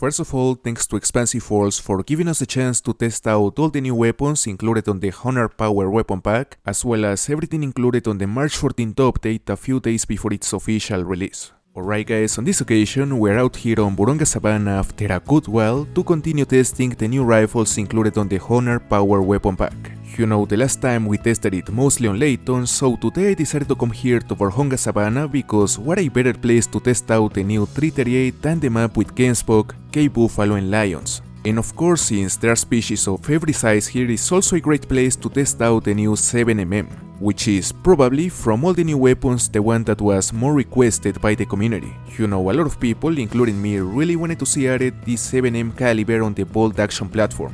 First of all, thanks to Expansive Force for giving us the chance to test out all the new weapons included on the Honor Power Weapon Pack, as well as everything included on the March 14th update a few days before its official release. Alright guys, on this occasion we're out here on Vurhonga Savanna after a good while to continue testing the new rifles included on the Honor Power Weapon Pack. You know, the last time we tested it mostly on Layton, so today I decided to come here to Vurhonga Savanna because what a better place to test out the new 338 than the map with Gamespock, K-Buffalo and Lions. And of course, since there are species of every size here, is also a great place to test out the new 7mm, which is probably from all the new weapons the one that was more requested by the community. You know, a lot of people, including me, really wanted to see added this 7mm caliber on the bolt action platform.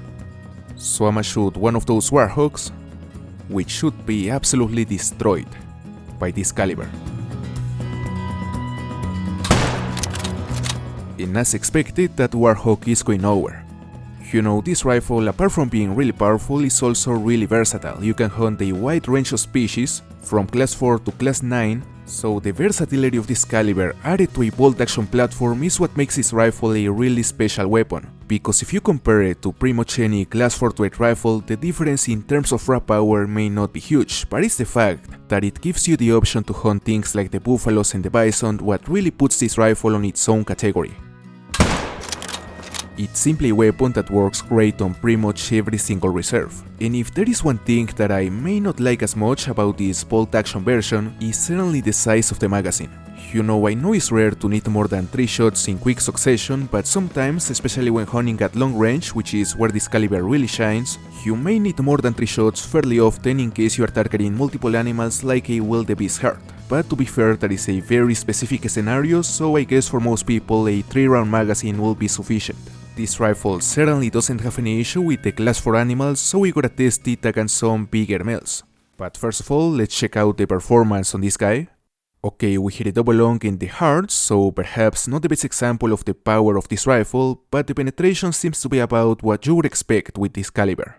So I'ma shoot one of those Warhogs, which should be absolutely destroyed by this caliber. And as expected, that Warhog is going nowhere. You know, this rifle, apart from being really powerful, is also really versatile. You can hunt a wide range of species, from class 4 to class 9, so the versatility of this caliber added to a bolt action platform is what makes this rifle a really special weapon. Because if you compare it to pretty much any class 4 to 8 rifle, the difference in terms of raw power may not be huge, but it's the fact that it gives you the option to hunt things like the buffaloes and the bison what really puts this rifle on its own category. It's simply a weapon that works great on pretty much every single reserve. And if there is one thing that I may not like as much about this bolt action version, is certainly the size of the magazine. You know, I know it's rare to need more than 3 shots in quick succession, but sometimes, especially when hunting at long range, which is where this caliber really shines, you may need more than 3 shots fairly often in case you are targeting multiple animals like a wildebeest herd. But to be fair, that is a very specific scenario, so I guess for most people a 3-round magazine will be sufficient. This rifle certainly doesn't have any issue with the class 4 animals, so we gotta test it against some bigger males. But first of all, let's check out the performance on this guy. Okay, we hit a double long in the heart, so perhaps not the best example of the power of this rifle, but the penetration seems to be about what you would expect with this caliber.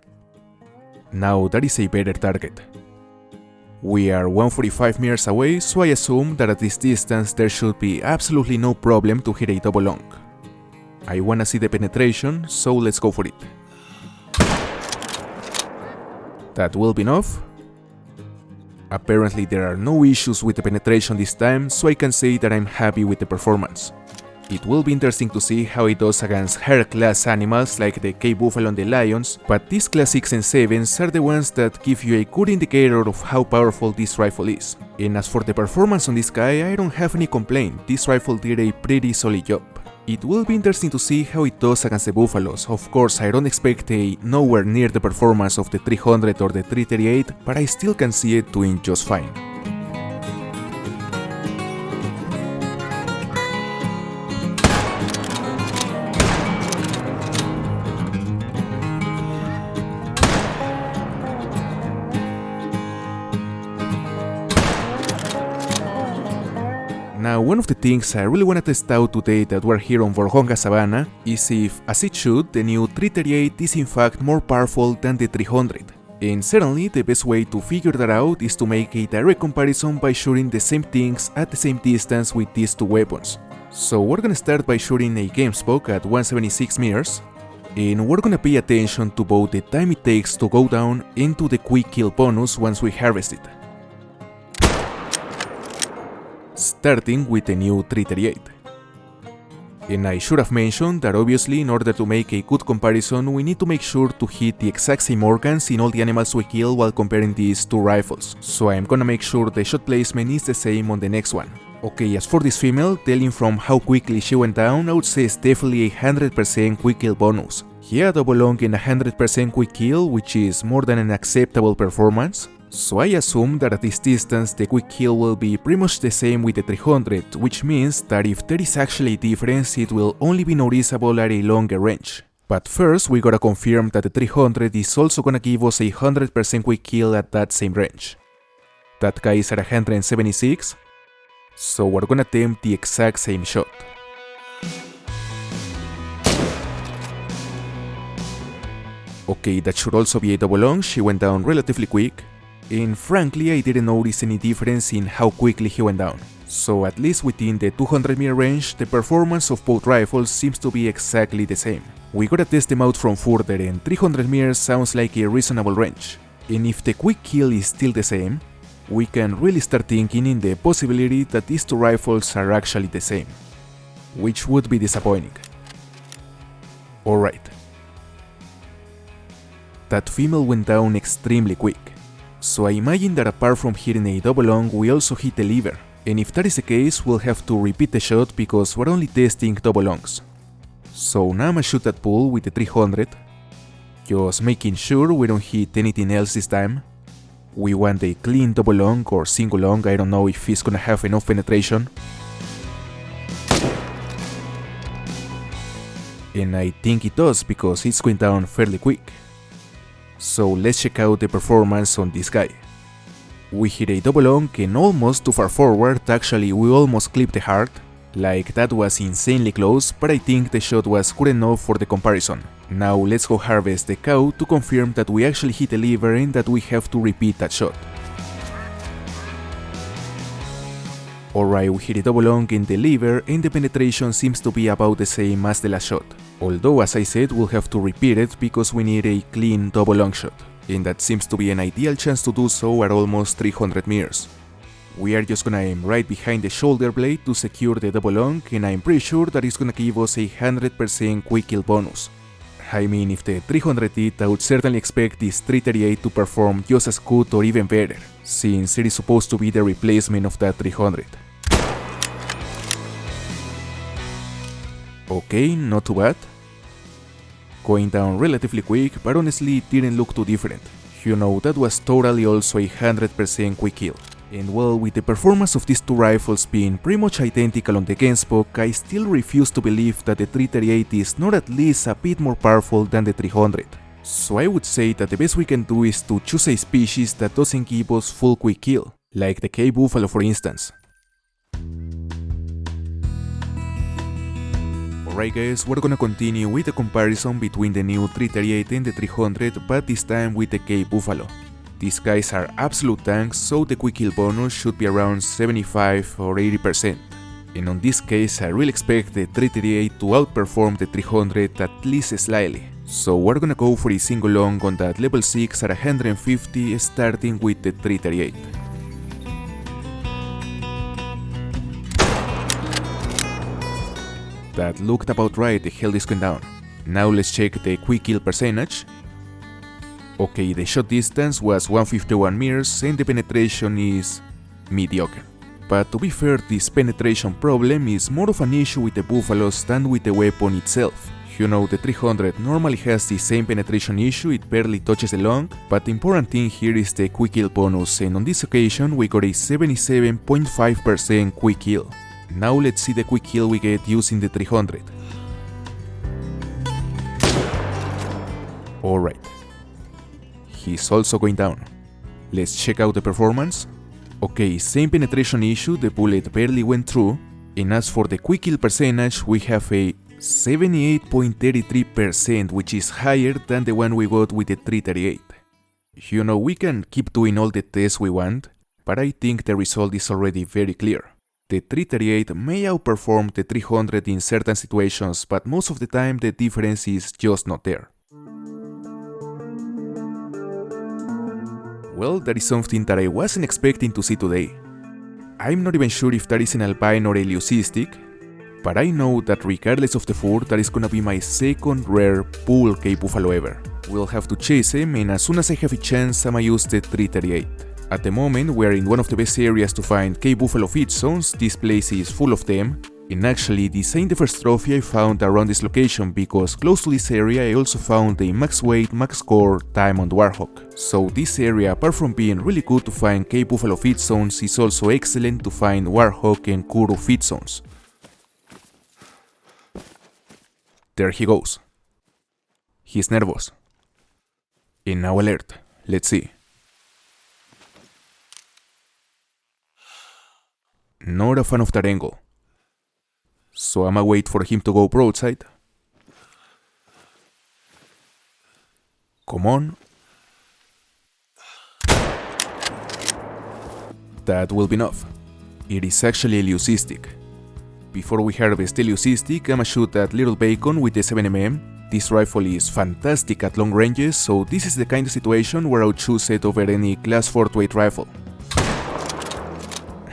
Now that is a better target. We are 145 meters away, so I assume that at this distance there should be absolutely no problem to hit a double long. I wanna see the penetration, so let's go for it. That will be enough. Apparently there are no issues with the penetration this time, so I can say that I'm happy with the performance. It will be interesting to see how it does against higher class animals like the K-Buffalo and the Lions, but these class 6 and 7s are the ones that give you a good indicator of how powerful this rifle is. And as for the performance on this guy, I don't have any complaint. This rifle did a pretty solid job. It will be interesting to see how it does against the buffaloes. Of course, I don't expect a nowhere near the performance of the 300 or the 338, but I still can see it doing just fine. Now, one of the things I really want to test out today that we're here on Vurhonga Savanna is if, as it should, the new 338 is in fact more powerful than the 300. And certainly, the best way to figure that out is to make a direct comparison by shooting the same things at the same distance with these two weapons. So we're gonna start by shooting a Gamespock at 176 meters, and we're gonna pay attention to both the time it takes to go down and to the quick kill bonus once we harvest it. Starting with the new 338. And I should have mentioned that obviously in order to make a good comparison we need to make sure to hit the exact same organs in all the animals we kill while comparing these two rifles, so I'm gonna make sure the shot placement is the same on the next one. Okay, as for this female, telling from how quickly she went down, I would say it's definitely a 100% quick kill bonus. Yeah, double long and 100% quick kill, which is more than an acceptable performance. So I assume that at this distance the quick kill will be pretty much the same with the 300, which means that if there is actually a difference it will only be noticeable at a longer range. But first we gotta confirm that the 300 is also gonna give us a 100% quick kill at that same range. That guy is at 176, so we're gonna attempt the exact same shot. Okay, that should also be a double long, she went down relatively quick. and frankly I didn't notice any difference in how quickly he went down. So at least within the 200 meter range, the performance of both rifles seems to be exactly the same. We gotta test them out from further, and 300 meters sounds like a reasonable range. And if the quick kill is still the same, we can really start thinking in the possibility that these two rifles are actually the same, which would be disappointing. Alright. That female went down extremely quick, so I imagine that apart from hitting a double long, we also hit the lever, and if that is the case, we'll have to repeat the shot because we're only testing double longs. So now I'ma shoot that pool with the 300, just making sure we don't hit anything else this time. We want a clean double long or single long, I don't know if it's gonna have enough penetration. And I think it does because it's going down fairly quick. So let's check out the performance on this guy. We hit a double long and almost too far forward, actually we almost clipped the heart. Like that was insanely close, but I think the shot was good enough for the comparison. Now let's go harvest the cow to confirm that we actually hit the lever and that we have to repeat that shot. Alright, we hit a double long in the lever and the penetration seems to be about the same as the last shot. Although as I said, we'll have to repeat it because we need a clean double long shot. And that seems to be an ideal chance to do so at almost 300 meters. We are just gonna aim right behind the shoulder blade to secure the double long, and I'm pretty sure that it's gonna give us a 100% quick kill bonus. I mean, if the 300 hit, I would certainly expect this 338 to perform just as good or even better, since it is supposed to be the replacement of that 300. Okay, not too bad. Going down relatively quick, but honestly it didn't look too different. You know, that was totally also a 100% quick kill. And well, with the performance of these two rifles being pretty much identical on the Gamesbook, I still refuse to believe that the 338 is not at least a bit more powerful than the 300. So I would say that the best we can do is to choose a species that doesn't give us full quick kill, like the K-Buffalo for instance. Alright guys, we're gonna continue with the comparison between the new 338 and the 300, but this time with the K-Buffalo. These guys are absolute tanks, so the quick kill bonus should be around 75 or 80%. And on this case, I really expect the 338 to outperform the 300 at least slightly. So we're gonna go for a single long on that level 6 at 150, starting with the 338. That looked about right, the hell is going down. Now let's check the quick kill percentage. Okay, the shot distance was 151 meters and the penetration is mediocre. But to be fair, this penetration problem is more of an issue with the Buffaloes than with the weapon itself. You know, the 300 normally has the same penetration issue, it barely touches the long, but the important thing here is the quick kill bonus, and on this occasion we got a 77.5% quick kill. Now let's see the quick kill we get using the 300. Alright. He's also going down. Let's check out the performance. Okay, same penetration issue, the bullet barely went through. And as for the quick kill percentage, we have a 78.33%, which is higher than the one we got with the 338. You know, we can keep doing all the tests we want, but I think the result is already very clear. The 338 may outperform the 300 in certain situations, but most of the time the difference is just not there. Well, that is something that I wasn't expecting to see today. I'm not even sure if that is an albino or a leucistic, but I know that regardless of the fur, that is gonna be my second rare bull K-Buffalo ever. We'll have to chase him, and as soon as I have a chance, I'ma use the 338. At the moment, we're in one of the best areas to find K-Buffalo feed zones. This place is full of them. And actually, this ain't the first trophy I found around this location, because close to this area I also found a max weight, max score diamond warhawk. So this area, apart from being really good to find K-Buffalo feed zones, is also excellent to find warhawk and kuru feed zones. There he goes. He's nervous. And now alert. Let's see. Not a fan of that angle. So I'ma wait for him to go broadside. Come on. that will be enough. It is actually a Leucistic. Before we harvest the Leucistic, I'ma shoot that little bacon with the 7mm. This rifle is fantastic at long ranges, so this is the kind of situation where I would choose it over any class 4-8 rifle.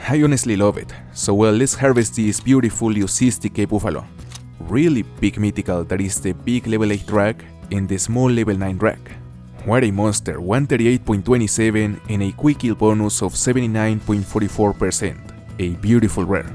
I honestly love it, so well, let's harvest this beautiful Leucistic Buffalo. Really big mythical, that is the big level 8 drag and the small level 9 drag. What a monster, 138.27 and a quick kill bonus of 79.44%, a beautiful rare.